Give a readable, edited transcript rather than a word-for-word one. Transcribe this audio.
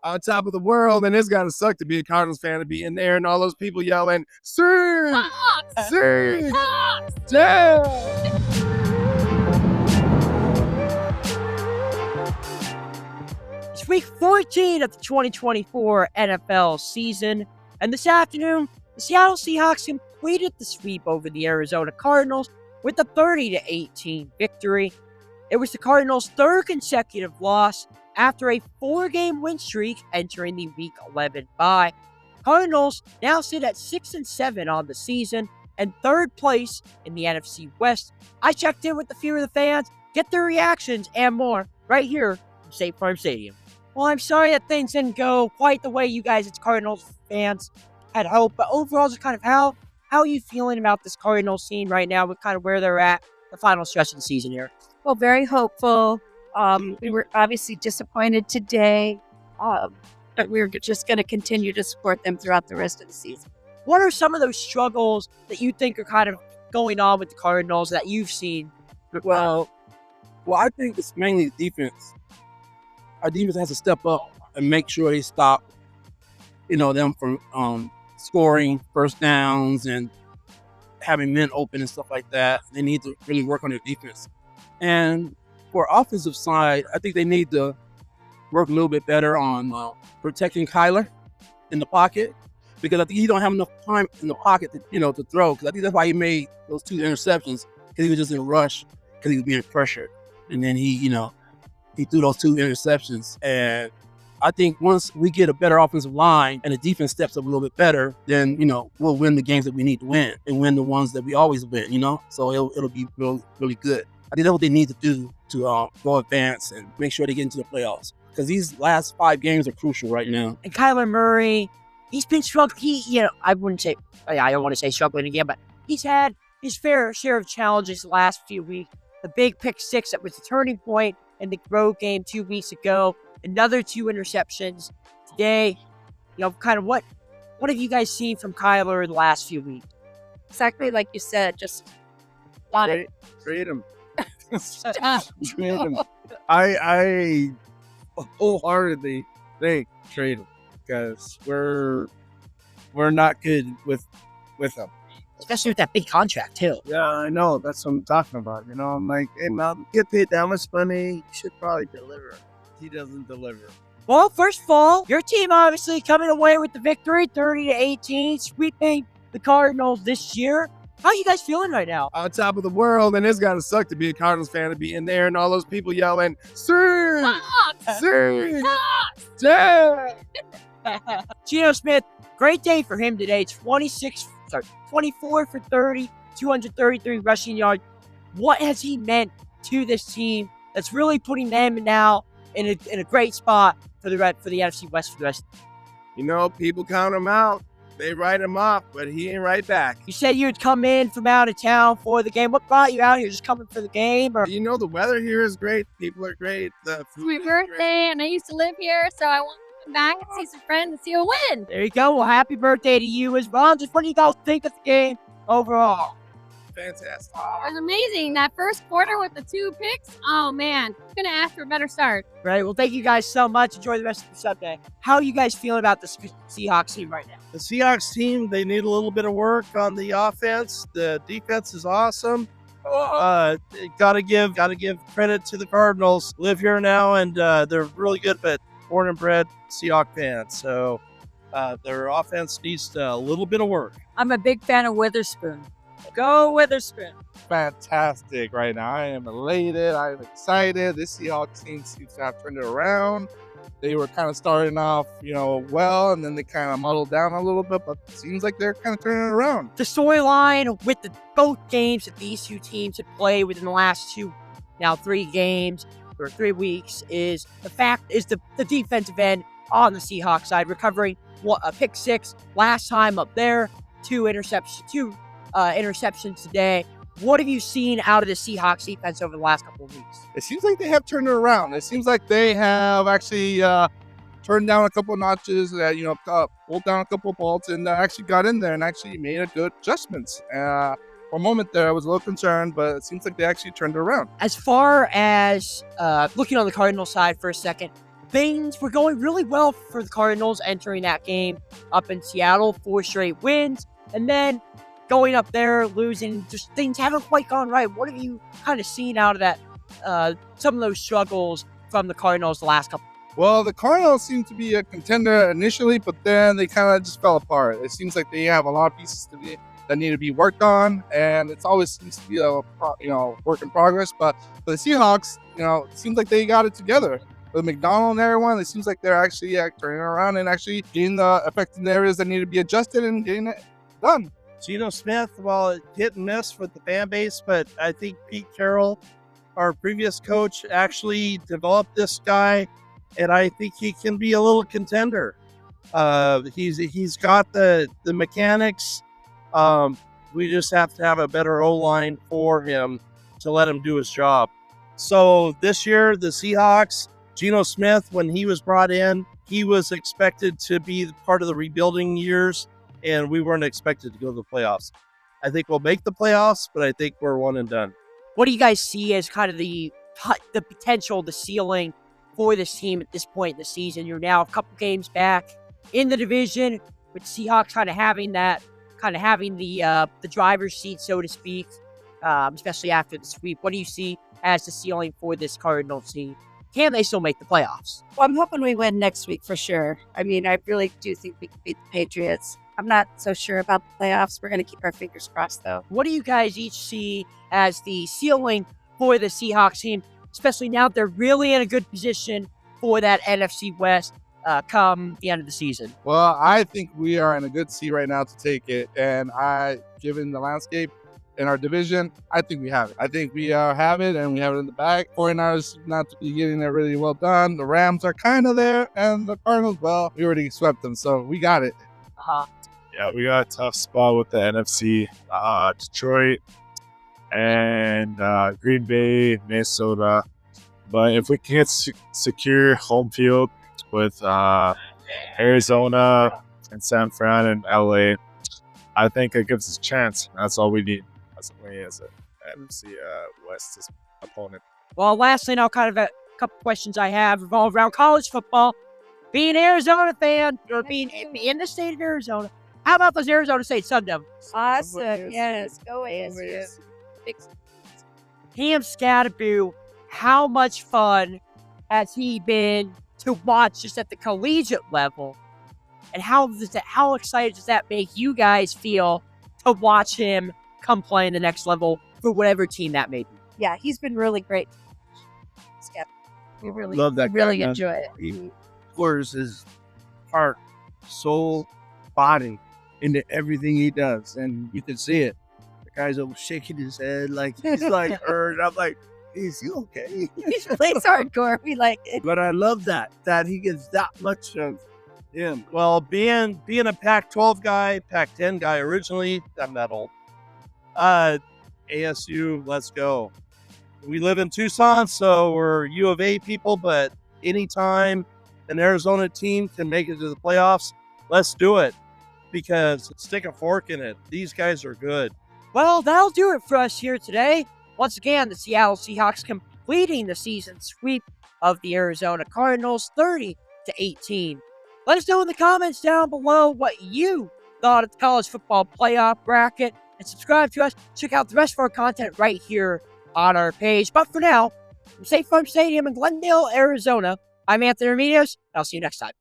on top of the world, and it's got to suck to be a Cardinals fan, to be in there and all those people yelling, Seahawks! Seahawks! Yeah! It's week 14 of the 2024 NFL season, and this afternoon, the Seattle Seahawks completed the sweep over the Arizona Cardinals with a 30-18 victory. It was the Cardinals' third consecutive loss after a 4-game win streak entering the Week 11 bye. Cardinals now sit at 6-7 on the season and third place in the NFC West. I checked in with a few of the fans, get their reactions and more right here from State Farm Stadium. Well, I'm sorry that things didn't go quite the way you guys as Cardinals fans had hoped, but overall, just kind of how are you feeling about this Cardinals team right now with kind of where they're at, the final stretch of the season here? Well, very hopeful. We were obviously disappointed today, but we're just going to continue to support them throughout the rest of the season. What are some of those struggles that you think are kind of going on with the Cardinals that you've seen? Well, I think it's mainly the defense. Our defense has to step up and make sure they stop, them from scoring first downs and having men open and stuff like that. They need to really work on their defense. And for offensive side, I think they need to work a little bit better on protecting Kyler in the pocket, because I think he don't have enough time in the pocket to throw. Because I think that's why he made those 2 interceptions, because he was just in a rush because he was being pressured, and then he threw those 2 interceptions. And I think once we get a better offensive line and the defense steps up a little bit better, then, we'll win the games that we need to win and win the ones that we always win, So it'll be really, really good. I think that's what they need to do to go advance and make sure they get into the playoffs, because these last 5 games are crucial right now. And Kyler Murray, he's been struggling. I don't want to say struggling again, but he's had his fair share of challenges the last few weeks. The big pick 6 that was the turning point in the road game 2 weeks ago. Another 2 interceptions today. Kind of what have you guys seen from Kyler the last few weeks? Exactly like you said, just Trade him. trade him. I wholeheartedly think trade him, because we're not good with him. Especially with that big contract, too. Yeah, I know. That's what I'm talking about. I'm like, hey, man, get paid that much money. You should probably deliver. He doesn't deliver. Well, first of all, your team obviously coming away with the victory, 30-18, sweeping the Cardinals this year. How are you guys feeling right now? On top of the world, and it's got to suck to be a Cardinals fan, to be in there and all those people yelling, Seahawks! Seahawks! Yeah! Geno Smith, great day for him today. 24 for 30, 233 rushing yards. What has he meant to this team that's really putting them now in a great spot for the NFC West for the rest? People count him out. They write him off, but he ain't right back. You said you'd come in from out of town for the game. What brought you out here? Just coming for the game? Or the weather here is great. People are great. The It's my birthday, and I used to live here, so I want to come back and see some friends and see a win. There you go. Well, happy birthday to you as well. Just what do you guys think of the game overall? Fantastic. It was amazing. That first quarter with the 2 picks, oh, man. Couldn't ask for a better start. Right. Well, thank you guys so much. Enjoy the rest of the Sunday. How are you guys feeling about the Seahawks team right now? The Seahawks team, they need a little bit of work on the offense. The defense is awesome. Gotta give credit to the Cardinals. Live here now, and they're really good, but born and bred Seahawks fans. So their offense needs a little bit of work. I'm a big fan of Witherspoon. Go Witherspoon. Fantastic right now. I am elated. I'm excited. This Seahawks team seems to have turned it around. They were kind of starting off, well, and then they kind of muddled down a little bit, but it seems like they're kind of turning it around. The storyline with both games that these 2 teams have played within the last 3 games or 3 weeks is the defensive end on the Seahawks side, recovering a pick 6 last time up there, 2 interceptions today. What have you seen out of the Seahawks defense over the last couple of weeks? It seems like they have turned it around. It seems like they have actually turned down a couple of notches, pulled down a couple of bolts, and actually got in there and actually made a good adjustments. For a moment there, I was a little concerned, but it seems like they actually turned it around. As far as looking on the Cardinals side for a second, things were going really well for the Cardinals entering that game up in Seattle, 4 straight wins, and then going up there, losing, just things haven't quite gone right. What have you kind of seen out of that, some of those struggles from the Cardinals the last couple? Well, the Cardinals seem to be a contender initially, but then they kind of just fell apart. It seems like they have a lot of pieces that need to be worked on, and it always seems to be a work in progress. But for the Seahawks, it seems like they got it together. With McDonald and everyone, it seems like they're actually turning around and actually getting the affected areas that need to be adjusted and getting it done. Geno Smith, well, hit and miss with the fan base, but I think Pete Carroll, our previous coach, actually developed this guy, and I think he can be a little contender. He's got the mechanics. We just have to have a better O-line for him to let him do his job. So this year, the Seahawks, Geno Smith, when he was brought in, he was expected to be part of the rebuilding years, and we weren't expected to go to the playoffs. I think we'll make the playoffs, but I think we're one and done. What do you guys see as kind of the potential, the ceiling for this team at this point in the season? You're now a couple games back in the division, with Seahawks kind of having the driver's seat, so to speak, especially after the sweep. What do you see as the ceiling for this Cardinals team? Can they still make the playoffs? Well, I'm hoping we win next week for sure. I mean, I really do think we can beat the Patriots. I'm not so sure about the playoffs. We're going to keep our fingers crossed, though. What do you guys each see as the ceiling for the Seahawks team, especially now that they're really in a good position for that NFC West come the end of the season? Well, I think we are in a good seat right now to take it, and given the landscape in our division, I think we have it. I think we have it, and we have it in the bag. 49ers not to be getting it really well done. The Rams are kind of there, and the Cardinals, well, we already swept them, so we got it. Yeah, we got a tough spot with the NFC. Detroit and Green Bay, Minnesota. But if we can secure home field with Arizona and San Fran and LA, I think it gives us a chance. That's all we need as an NFC West opponent. Well, lastly, now kind of a couple questions I have revolve around college football. Being an Arizona fan, or being in the state of Arizona, how about those Arizona State Sun Devils? Awesome. Yes. Go ASU. Cam Scatterboo, how much fun has he been to watch just at the collegiate level? And how excited does that make you guys feel to watch him come play in the next level for whatever team that may be? Yeah, he's been really great. Yeah, we really Love that really guy, man. enjoy it. He pours his heart, soul, body into everything he does, and you can see it. The guy's almost shaking his head like he's like hurt. I'm like, is he okay? He plays hardcore. We like it. But I love that he gets that much of him. Well, being a Pac-12 guy, Pac-10 guy originally, I'm that old. ASU, let's go. We live in Tucson, so we're U of A people, but anytime an Arizona team can make it to the playoffs, let's do it, because stick a fork in it. These guys are good. Well, that'll do it for us here today. Once again, the Seattle Seahawks completing the season sweep of the Arizona Cardinals, 30-18. Let us know in the comments down below what you thought of the college football playoff bracket, and subscribe to us. Check out the rest of our content right here on our page. But for now, from State Farm Stadium in Glendale, Arizona, I'm Anthony Remedios. I'll see you next time.